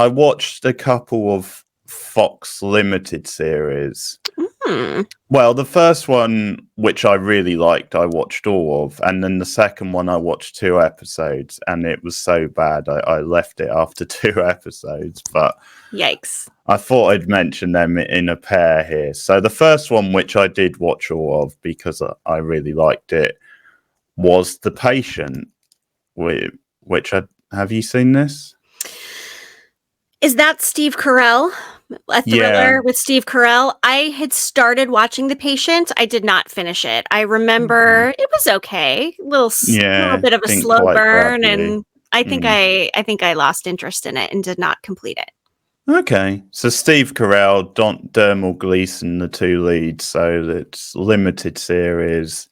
I watched a couple of Fox Limited series. Well, the first one, which I really liked, I watched all of, and then the second one I watched 2 episodes, and it was so bad I left it after 2 episodes. But yikes! I thought I'd mention them in a pair here. So the first one, which I did watch all of because I really liked it, was The Patient. Have you seen this? Is that Steve Carell? A thriller with Steve Carell? I had started watching The Patient. I did not finish it. I remember it was okay. A little bit of a slow burn, and I think I lost interest in it and did not complete it. Okay, so Steve Carell, Dermot Gleeson, the 2 leads, so it's limited series.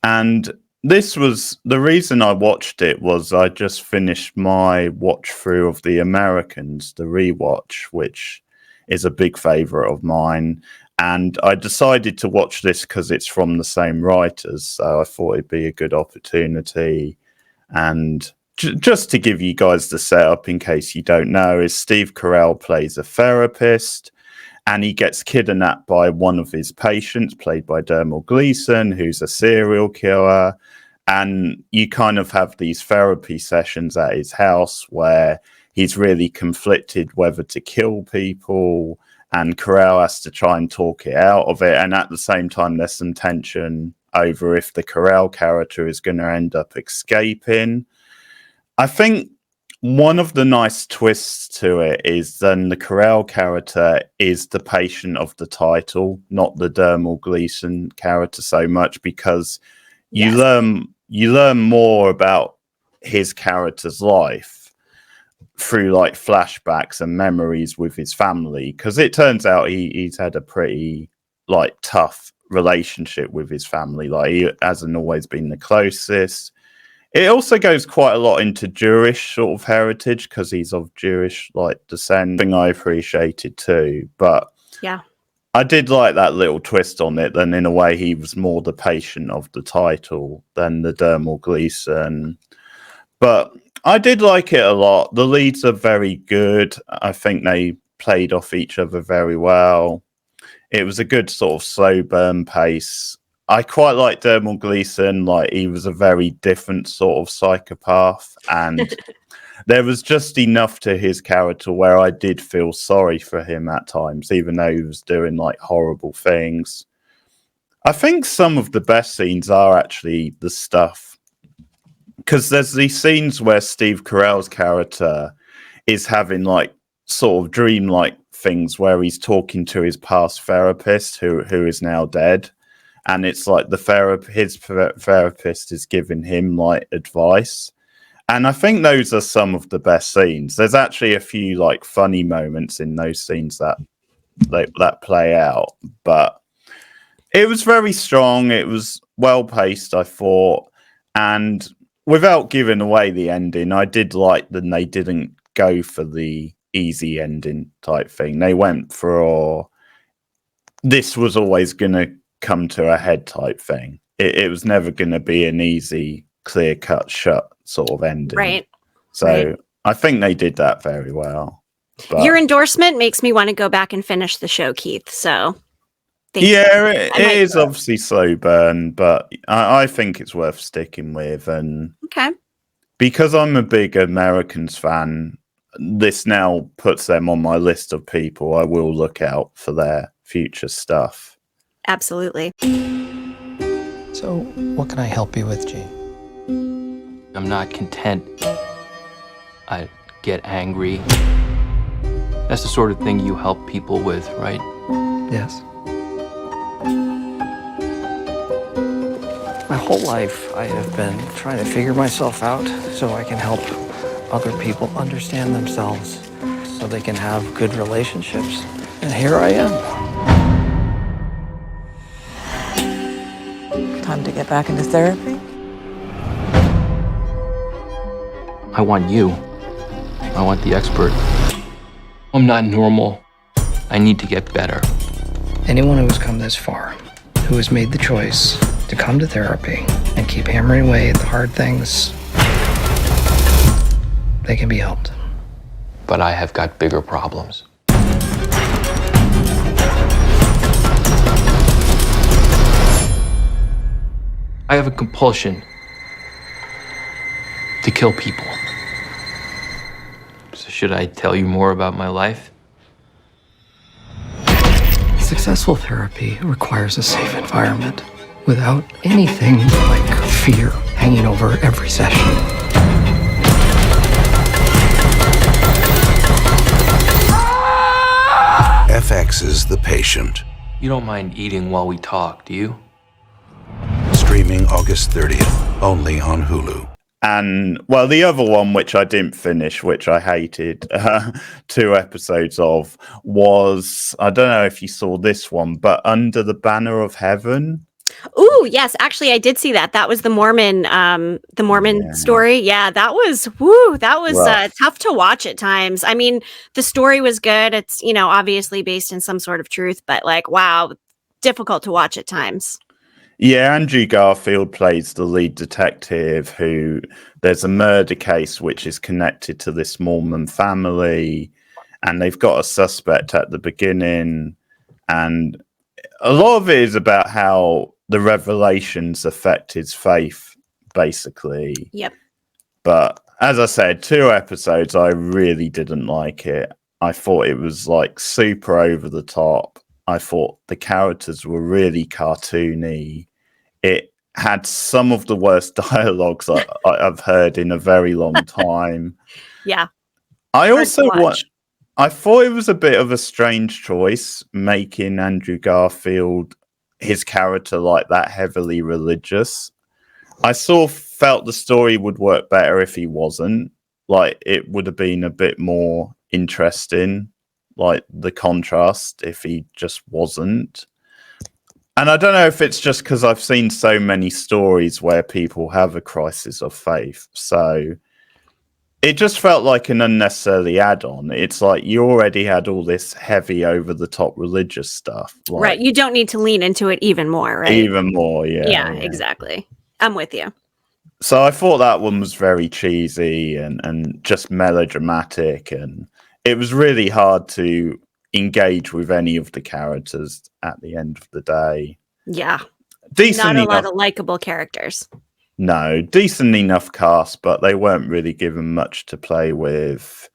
And this was the reason I watched it was I just finished my watch through of The Americans, the rewatch, which is a big favorite of mine. And I decided to watch this because it's from the same writers. So I thought it'd be a good opportunity. And just to give you guys the setup in case you don't know, is Steve Carell plays a therapist and he gets kidnapped by one of his patients, played by Dermot Gleeson, who's a serial killer. And you kind of have these therapy sessions at his house where he's really conflicted whether to kill people, and Carell has to try and talk it out of it. And at the same time, there's some tension over if the Carell character is going to end up escaping. I think one of the nice twists to it is then the Carell character is the patient of the title, not the Dermot Gleeson character so much, because you learn more about his character's life through like flashbacks and memories with his family, because it turns out he's had a pretty like tough relationship with his family. Like he hasn't always been the closest. It also goes quite a lot into Jewish sort of heritage because he's of Jewish like descent, thing I appreciated too. But yeah, I did like that little twist on it. Then in a way, he was more the patient of the title than the Dermot Gleeson. But I did like it a lot. The leads are very good. I think they played off each other very well. It was a good sort of slow burn pace. I quite like Dermot Gleeson. Like he was a very different sort of psychopath, and there was just enough to his character where I did feel sorry for him at times, even though he was doing like horrible things. I think some of the best scenes are actually the stuff, because there's these scenes where Steve Carell's character is having like sort of dream-like things where he's talking to his past therapist who is now dead. And it's like his therapist is giving him like advice. And I think those are some of the best scenes. There's actually a few like funny moments in those scenes that play out. But it was very strong. It was well paced, I thought. And without giving away the ending, I did like that they didn't go for the easy ending type thing. They went for this was always going to come to a head type thing. It was never going to be an easy, clear cut, shut sort of ending. Right. So right. I think they did that very well. But your endorsement makes me want to go back and finish the show, Keith. So yeah, it is obviously slow burn, but I think it's worth sticking with. And okay, because I'm a big Americans fan, this now puts them on my list of people I will look out for their future stuff. Absolutely. So, what can I help you with, Gene? I'm not content. I get angry. That's the sort of thing you help people with, right? Yes. My whole life, I have been trying to figure myself out so I can help other people understand themselves so they can have good relationships. And here I am. Time to get back into therapy? I want you. I want the expert. I'm not normal. I need to get better. Anyone who has come this far, who has made the choice to come to therapy and keep hammering away at the hard things, they can be helped. but I have got bigger problems. I have a compulsion to kill people. So should I tell you more about my life? Successful therapy requires a safe environment without anything like fear hanging over every session. FX's The Patient. You don't mind eating while we talk, do you? Streaming August 30th, only on Hulu. And well, the other one, which I didn't finish, which I hated 2 episodes of, was, I don't know if you saw this one, but Under the Banner of Heaven. Ooh, yes, actually I did see that. That was the Mormon story. Yeah, that was tough to watch at times. I mean, the story was good. It's, obviously based in some sort of truth, but like, wow, difficult to watch at times. Yeah, Andrew Garfield plays the lead detective who there's a murder case which is connected to this Mormon family, and they've got a suspect at the beginning, and a lot of it is about how the revelations affect his faith, basically. Yep. But as I said, 2 episodes, I really didn't like it. I thought it was like super over the top. I thought the characters were really cartoony. It had some of the worst dialogues I've heard in a very long time. Yeah. I thought it was a bit of a strange choice making Andrew Garfield, his character, like that heavily religious. I sort of felt the story would work better if he wasn't. Like, it would have been a bit more interesting, like the contrast, if he just wasn't. And I don't know if it's just because I've seen so many stories where people have a crisis of faith. So it just felt like an unnecessary add-on. It's like you already had all this heavy over-the-top religious stuff. Like, right. You don't need to lean into it even more, right? Even more, yeah. Yeah, exactly. I'm with you. So I thought that one was very cheesy and just melodramatic, and it was really hard to engage with any of the characters at the end of the day. Yeah. Decent Not a enough, lot of likable characters. no, decent enough cast, but they weren't really given much to play with.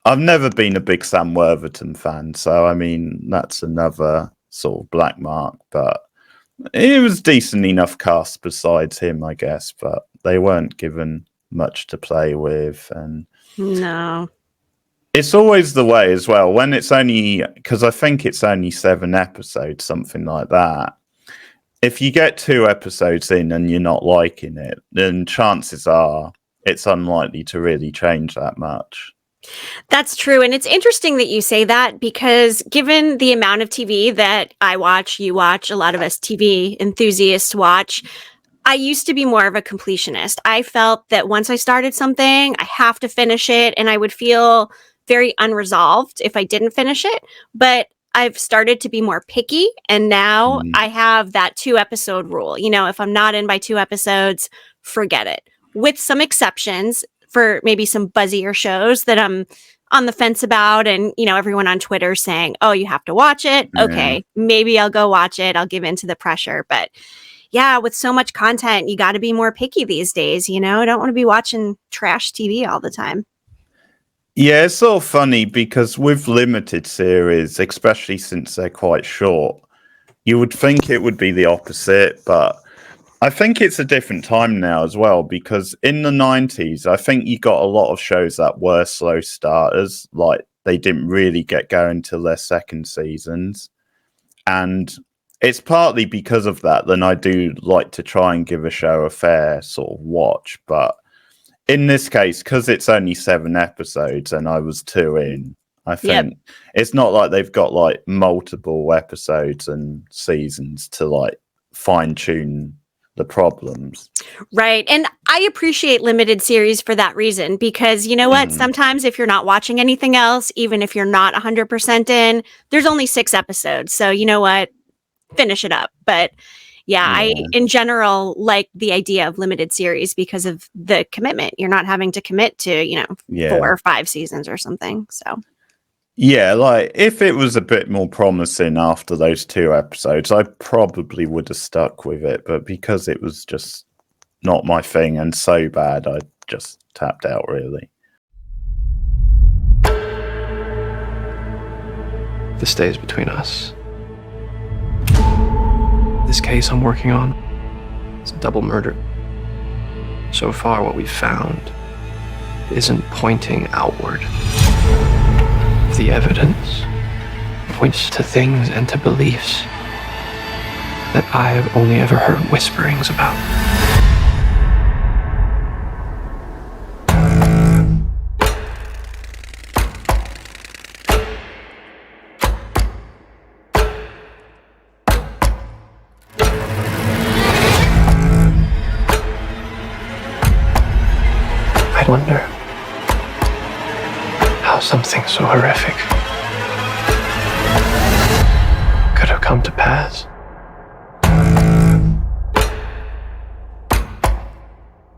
I've never been a big Sam Worthington fan, so I mean, that's another sort of black mark, but it was decent enough cast besides him, I guess, but they weren't given much to play with. And No. it's always the way as well when it's only, because I think it's only 7 episodes, something like that. If you get 2 episodes in and you're not liking it, then chances are it's unlikely to really change that much. That's true. And it's interesting that you say that, because given the amount of TV that I watch, you watch, a lot of us TV enthusiasts watch, I used to be more of a completionist. I felt that once I started something, I have to finish it, and I would feel very unresolved if I didn't finish it. But I've started to be more picky, and now I have that 2 episode rule. If I'm not in by 2 episodes, forget it. With some exceptions for maybe some buzzier shows that I'm on the fence about, and everyone on Twitter saying, "Oh, you have to watch it." Okay, maybe I'll go watch it. I'll give in to the pressure, but yeah, with so much content, you got to be more picky these days. I don't want to be watching trash TV all the time. Yeah, it's sort of funny because with limited series, especially since they're quite short, you would think it would be the opposite, but I think it's a different time now as well, because in the 90s, I think you got a lot of shows that were slow starters, like they didn't really get going till their second seasons. And it's partly because of that that I do like to try and give a show a fair sort of watch. But in this case, because it's only 7 episodes and I was 2 in, I think it's not like they've got like multiple episodes and seasons to like fine tune the problems. Right. And I appreciate limited series for that reason, because you know what? Sometimes if you're not watching anything else, even if you're not 100% in, there's only 6 episodes. So you know what? Finish it up. But Yeah, I, Yeah. in general, like the idea of limited series because of the commitment. You're not having to commit to, Yeah. 4 or 5 seasons or something. So, Yeah, like if it was a bit more promising after those 2 episodes, I probably would have stuck with it. But because it was just not my thing and so bad, I just tapped out, really. This stays between us. This case I'm working on, it's a double murder. So far, what we've found isn't pointing outward. The evidence points to things and to beliefs that I have only ever heard whisperings about. I wonder how something so horrific could have come to pass.